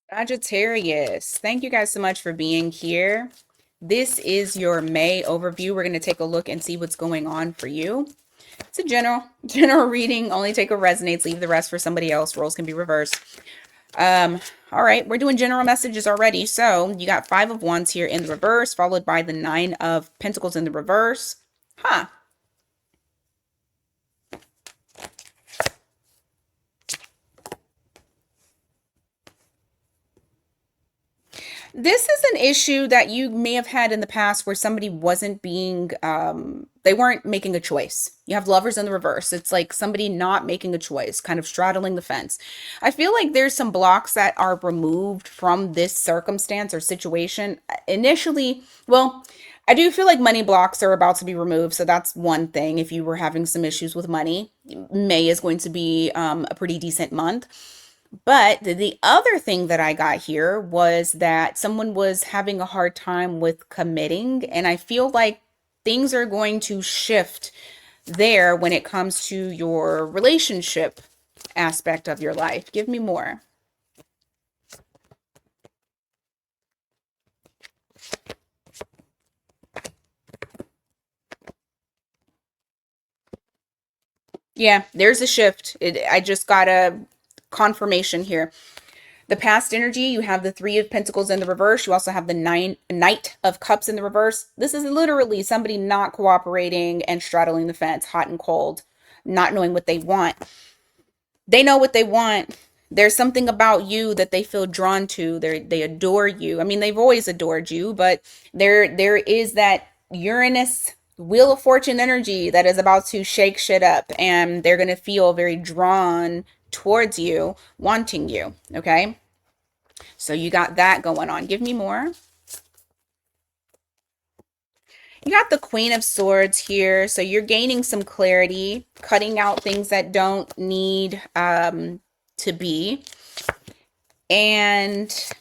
Sagittarius, thank you guys so much for being here. This is your May overview. We're going to take a look and see what's going on for you. It's a general reading. Only take what resonates, leave the rest for somebody else. Roles can be reversed. Um, all right, we're doing general messages already. So you got 5 of Wands here in the reverse, followed by the 9 of Pentacles in the reverse. Huh. This is an issue that you may have had in the past where somebody wasn't being, they weren't making a choice. You have Lovers in the reverse. It's like somebody not making a choice, kind of straddling the fence. I feel like there's some blocks that are removed from this circumstance or situation. Initially, well, I do feel like money blocks are about to be removed. So that's one thing. If you were having some issues with money, May is going to be a pretty decent month. But the other thing that I got here was that someone was having a hard time with committing. And I feel like things are going to shift there when it comes to your relationship aspect of your life. Give me more. Yeah, there's a shift. I just got a confirmation here. The past energy, you have the 3 of Pentacles in the reverse. You also have the Knight of Cups in the reverse. This is literally somebody not cooperating and straddling the fence, hot and cold, not knowing what they want. They know what they want. There's something about you that they feel drawn to. They adore you. I mean, they've always adored you, but there is that Uranus Wheel of Fortune energy that is about to shake shit up, and they're going to feel very drawn towards you, wanting you. Okay. So you got that going on. Give me more. You got the Queen of Swords here. So you're gaining some clarity, cutting out things that don't need to be. And,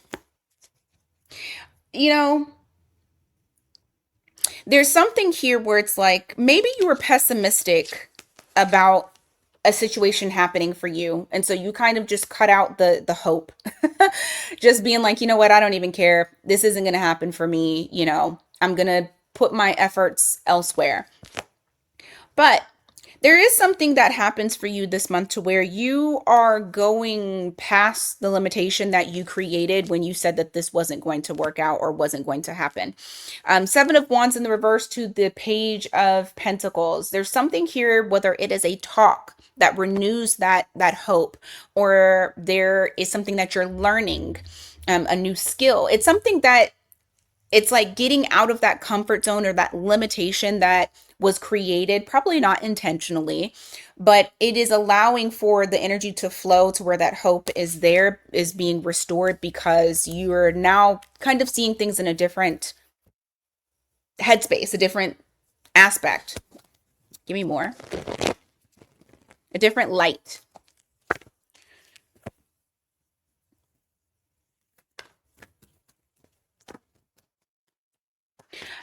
you know, there's something here where it's like maybe you were pessimistic about a situation happening for you, and so you kind of just cut out the hope. Just being like, you know what, I don't even care, this isn't going to happen for me, I'm going to put my efforts elsewhere. But there is something that happens for you this month to where you are going past the limitation that you created when you said that this wasn't going to work out or wasn't going to happen. 7 of Wands in the reverse to the Page of Pentacles. There's something here, whether it is a talk that renews that hope, or there is something that you're learning, a new skill. It's something that it's like getting out of that comfort zone or that limitation that was created, probably not intentionally, but it is allowing for the energy to flow to where that hope is there, is being restored, because you are now kind of seeing things in a different headspace, a different aspect. Give me more. A different light.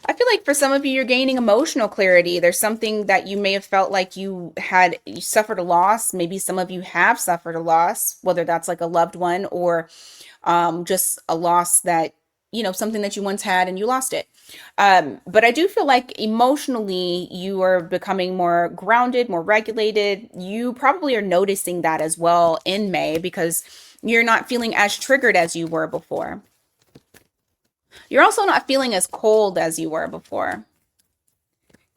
I feel like for some of you, you're gaining emotional clarity. There's something that you may have felt like you suffered a loss. Maybe some of you have suffered a loss, whether that's like a loved one or just a loss that, something that you once had and you lost it. But I do feel like emotionally you are becoming more grounded, more regulated. You probably are noticing that as well in May, because you're not feeling as triggered as you were before. You're also not feeling as cold as you were before.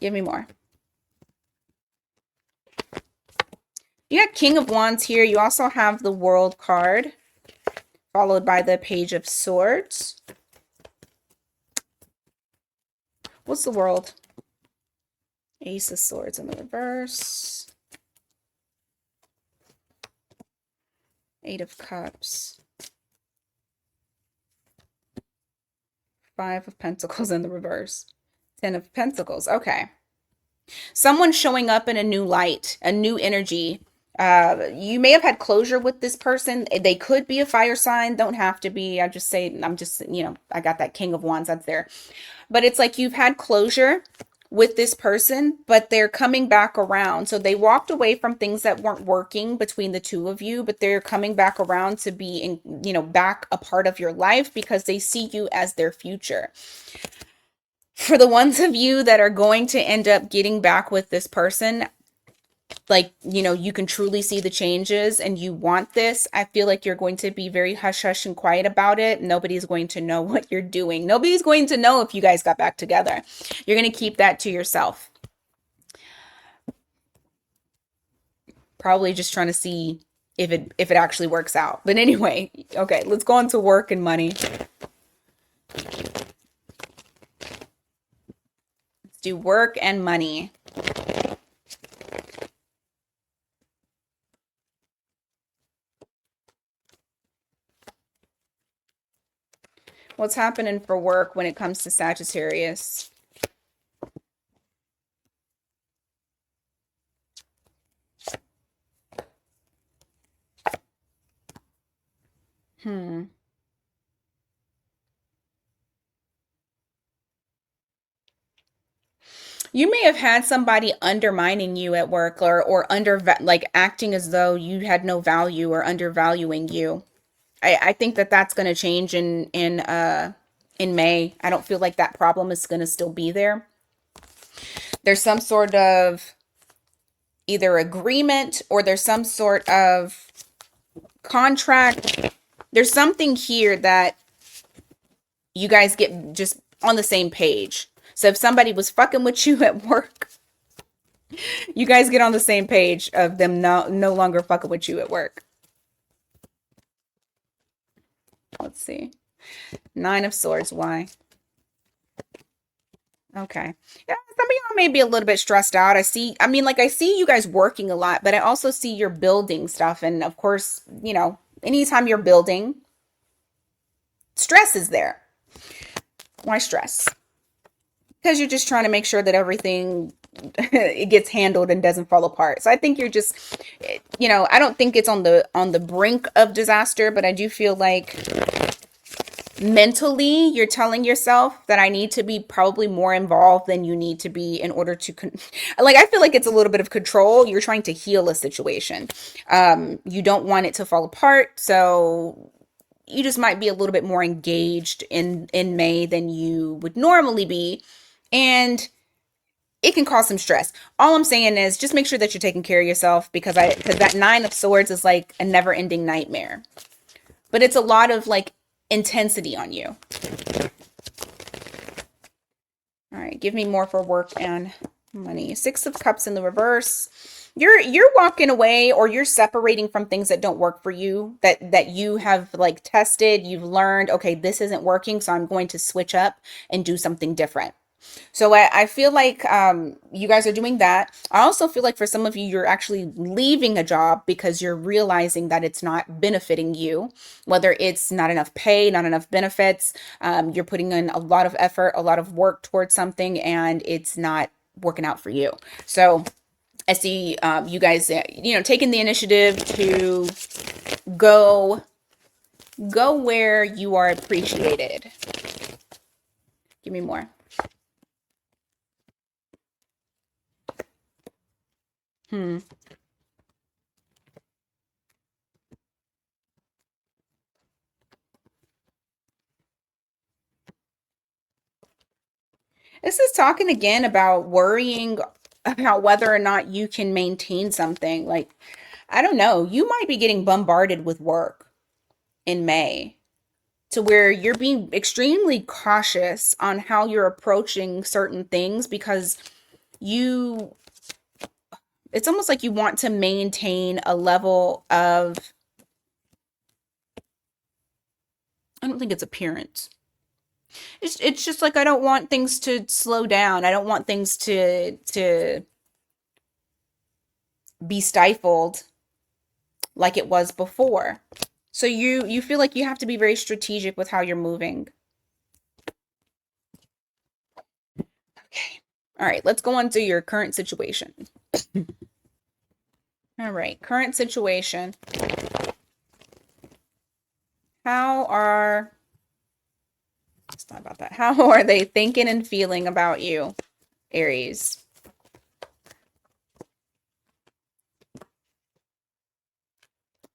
Give me more. You got King of Wands here. You also have the World card, followed by the Page of Swords. What's the World? Ace of Swords in the reverse. 8 of Cups. 5 of Pentacles in the reverse. 10 of Pentacles. Okay. Someone showing up in a new light, a new energy. You may have had closure with this person. They could be a fire sign. Don't have to be. I just say, I got that King of Wands. That's there. But it's like you've had closure with this person, but they're coming back around. So they walked away from things that weren't working between the two of you, but they're coming back around to be in, back a part of your life because they see you as their future. For the ones of you that are going to end up getting back with this person, like, you can truly see the changes and you want this, I feel like you're going to be very hush hush and quiet about it. Nobody's going to know what you're doing. Nobody's going to know if you guys got back together. You're going to keep that to yourself. Probably just trying to see if it actually works out. But anyway, okay, let's go on to work and money. Let's do work and money. What's happening for work when it comes to Sagittarius? You may have had somebody undermining you at work, or like acting as though you had no value or undervaluing you. I think that that's going to change in May. I don't feel like that problem is going to still be there. There's some sort of either agreement or there's some sort of contract. There's something here that you guys get just on the same page. So if somebody was fucking with you at work, you guys get on the same page of them no longer fucking with you at work. Let's see. 9 of Swords. Why? Okay. Yeah, some of y'all may be a little bit stressed out. I see you guys working a lot, but I also see you're building stuff. And of course, anytime you're building, stress is there. Why stress? Because you're just trying to make sure that everything it gets handled and doesn't fall apart. So I think you're just, I don't think it's on the brink of disaster, but I do feel like mentally you're telling yourself that I need to be probably more involved than you need to be in order to like, I feel like it's a little bit of control. You're trying to heal a situation. You don't want it to fall apart, so you just might be a little bit more engaged in May than you would normally be, and it can cause some stress. All I'm saying is just make sure that you're taking care of yourself, because that 9 of Swords is like a never-ending nightmare. But it's a lot of like intensity on you. All right, give me more for work and money. 6 of Cups in the reverse. You're walking away, or you're separating from things that don't work for you, that you have like tested, you've learned, okay, this isn't working, so I'm going to switch up and do something different. So I feel like you guys are doing that. I also feel like for some of you, you're actually leaving a job because you're realizing that it's not benefiting you, whether it's not enough pay, not enough benefits. You're putting in a lot of effort, a lot of work towards something, and it's not working out for you. So I see you guys, taking the initiative to go where you are appreciated. Give me more. This is talking again about worrying about whether or not you can maintain something. Like, I don't know, you might be getting bombarded with work in May to where you're being extremely cautious on how you're approaching certain things, because it's almost like you want to maintain a level of, I don't think it's appearance. It's just like, I don't want things to slow down. I don't want things to be stifled like it was before. So you feel like you have to be very strategic with how you're moving. Okay. All right, let's go on to your current situation. All right, current situation. It's not about that. How are they thinking and feeling about you Aries.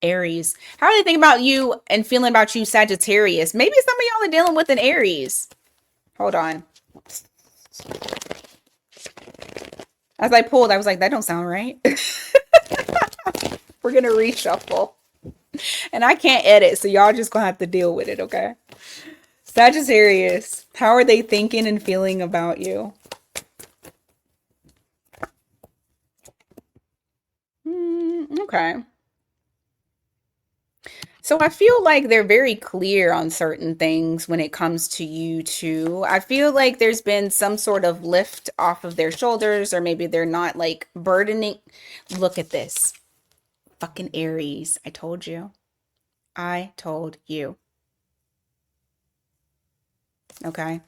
Aries. How are they thinking about you and feeling about you, Sagittarius? Maybe some of y'all are dealing with an Aries. Hold on. As I pulled, I was like, that don't sound right. We're going to reshuffle. And I can't edit, so y'all just going to have to deal with it, okay? Sagittarius. How are they thinking and feeling about you? Okay. So I feel like they're very clear on certain things when it comes to you too. I feel like there's been some sort of lift off of their shoulders, or maybe they're not like burdening. Look at this. Fucking Aries. I told you. I told you. Okay.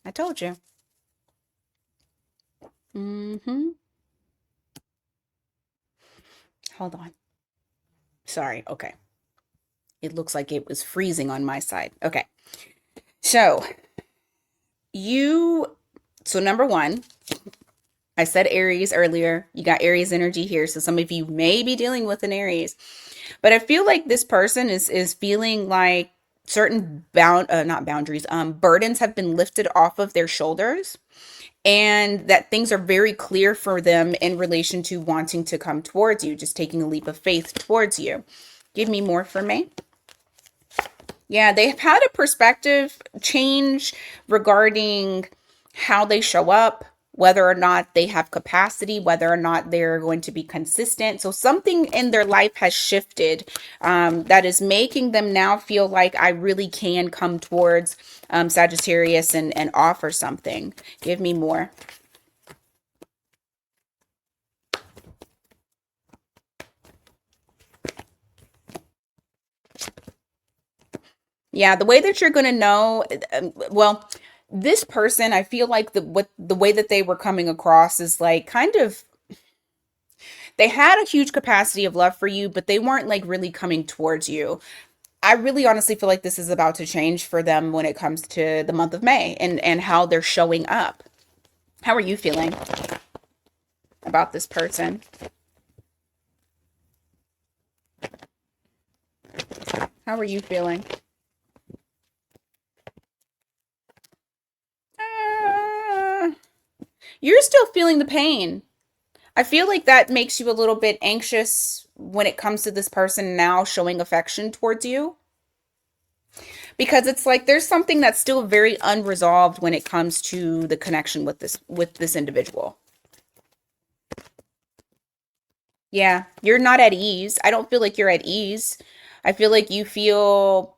I told you. Mm-hmm. Hold on. Sorry. Okay. It looks like it was freezing on my side. Okay. So you, so number one, I said Aries earlier. You got Aries energy here. So some of you may be dealing with an Aries. But I feel like this person is feeling like certain not boundaries, burdens have been lifted off of their shoulders, and that things are very clear for them in relation to wanting to come towards you, just taking a leap of faith towards you. Give me more for me. Yeah, they've had a perspective change regarding how they show up, whether or not they have capacity, whether or not they're going to be consistent. So something in their life has shifted, that is making them now feel like I really can come towards Sagittarius and offer something. Give me more. Yeah, the way that you're going to know, well, this person, I feel like the way that they were coming across is like kind of, they had a huge capacity of love for you, but they weren't like really coming towards you. I really honestly feel like this is about to change for them when it comes to the month of May and how they're showing up. How are you feeling about this person? How are you feeling? Uh, you're still feeling the pain. I feel like that makes you a little bit anxious when it comes to this person now showing affection towards you, because it's like there's something that's still very unresolved when it comes to the connection with this individual. Yeah, you're not at ease. I don't feel like you're at ease. I feel like you feel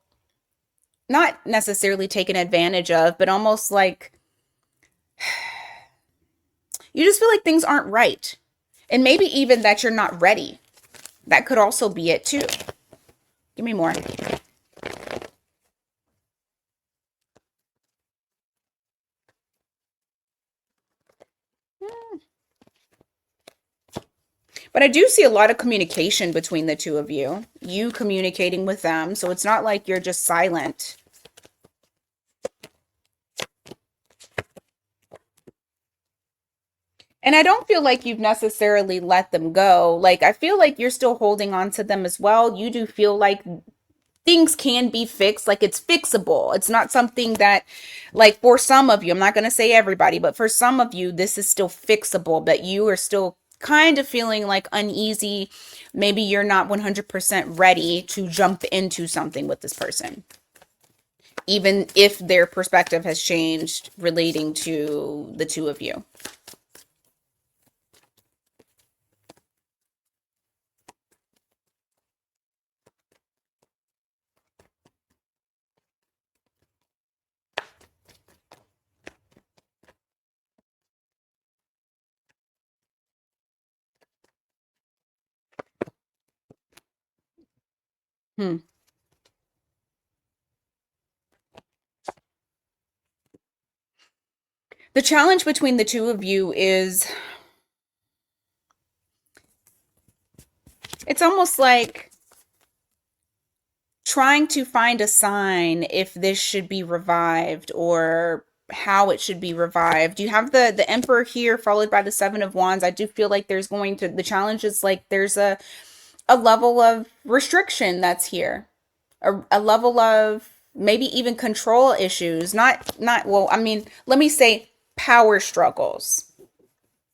not necessarily taken advantage of, but almost like you just feel like things aren't right. And maybe even that you're not ready. That could also be it too. Give me more. But I do see a lot of communication between the two of you. You communicating with them. So it's not like you're just silent. And I don't feel like you've necessarily let them go. Like, I feel like you're still holding on to them as well. You do feel like things can be fixed, like it's fixable. It's not something that, like, for some of you, I'm not going to say everybody, but for some of you, this is still fixable, but you are still kind of feeling like uneasy. Maybe you're not 100% ready to jump into something with this person, even if their perspective has changed relating to the two of you. Hmm. The challenge between the two of you is it's almost like trying to find a sign if this should be revived, or how it should be revived. You have the Emperor here followed by the Seven of Wands. I do feel like there's going to, the challenge is like there's a level of restriction that's here. A level of maybe even control issues. Not well, I mean, let me say power struggles.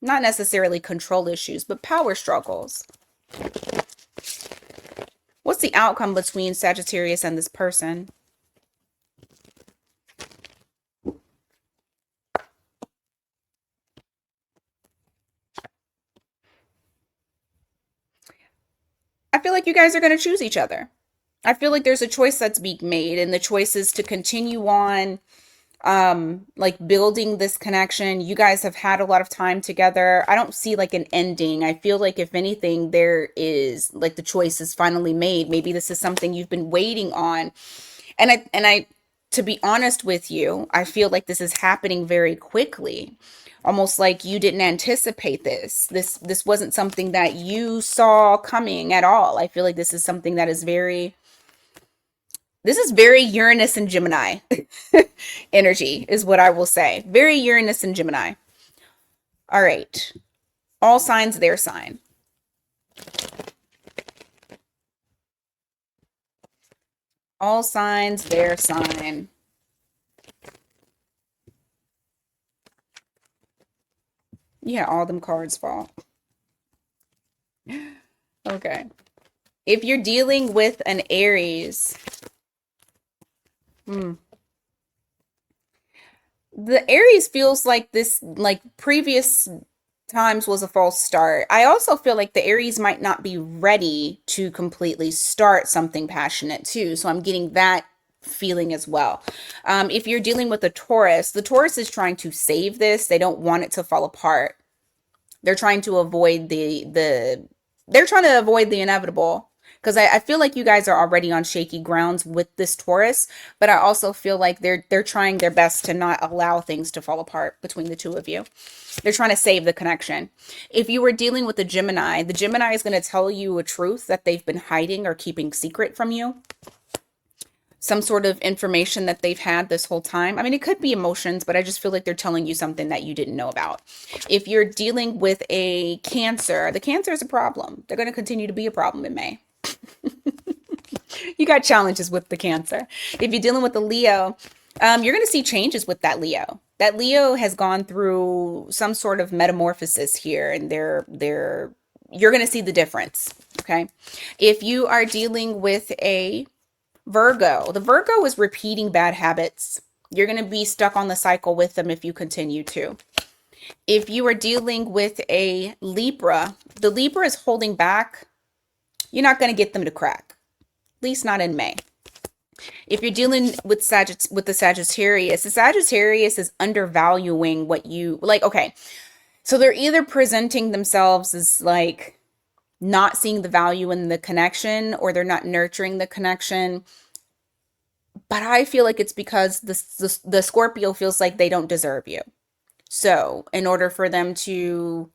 Not necessarily control issues, but power struggles. What's the outcome between Sagittarius and this person? I feel like you guys are going to choose each other. I feel like there's a choice that's being made, and the choice is to continue on like building this connection. You guys have had a lot of time together. I don't see like an ending. I feel like if anything, there is like the choice is finally made. Maybe this is something you've been waiting on. And I to be honest with you, I feel like this is happening very quickly. Almost like you didn't anticipate this. This wasn't something that you saw coming at all. I feel like this is something that is very Uranus and Gemini energy is what I will say. Very Uranus and Gemini. All right. All signs their sign. All signs their sign. Yeah, all them cards fall. Okay. If you're dealing with an Aries, the Aries feels like this, like previous times was a false start. I also feel like the Aries might not be ready to completely start something passionate too. So I'm getting that feeling as well. If you're dealing with a Taurus, the Taurus is trying to save this. They don't want it to fall apart. They're trying to avoid they're trying to avoid the inevitable. Because I feel like you guys are already on shaky grounds with this Taurus, but I also feel like they're trying their best to not allow things to fall apart between the two of you. They're trying to save the connection. If you were dealing with the Gemini is going to tell you a truth that they've been hiding or keeping secret from you. Some sort of information that they've had this whole time. I mean, it could be emotions, but I just feel like they're telling you something that you didn't know about. If you're dealing with a Cancer, the Cancer is a problem. They're going to continue to be a problem in May. You got challenges with the Cancer. If you're dealing with the Leo, you're going to see changes with that Leo. That Leo has gone through some sort of metamorphosis here, and you're going to see the difference. Okay. If you are dealing with a Virgo, the Virgo is repeating bad habits. You're going to be stuck on the cycle with them if you continue to. If you are dealing with a Libra, the Libra is holding back. You're not going to get them to crack, at least not in May. If you're dealing with the Sagittarius is undervaluing what you like. Okay, so they're either presenting themselves as like not seeing the value in the connection, or they're not nurturing the connection. But I feel like it's because the Scorpio feels like they don't deserve you. So in order for them to,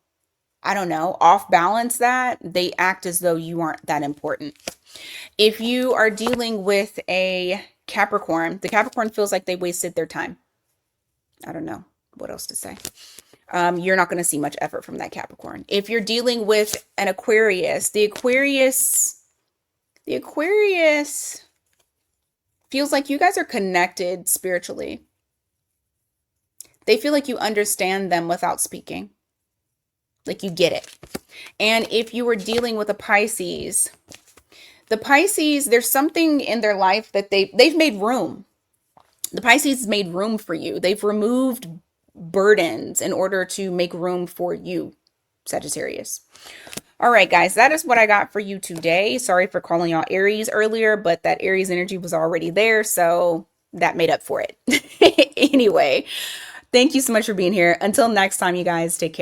I don't know, off balance that, they act as though you aren't that important. If you are dealing with a Capricorn, the Capricorn feels like they wasted their time. I don't know what else to say. You're not going to see much effort from that Capricorn. If you're dealing with an Aquarius, the Aquarius feels like you guys are connected spiritually. They feel like you understand them without speaking. Like you get it. And if you were dealing with a Pisces, the Pisces, there's something in their life that they've made room. The Pisces made room for you. They've removed burdens in order to make room for you, Sagittarius. All right, guys, that is what I got for you today. Sorry for calling y'all Aries earlier, but that Aries energy was already there, so that made up for it. Anyway, thank you so much for being here. Until next time, you guys, take care.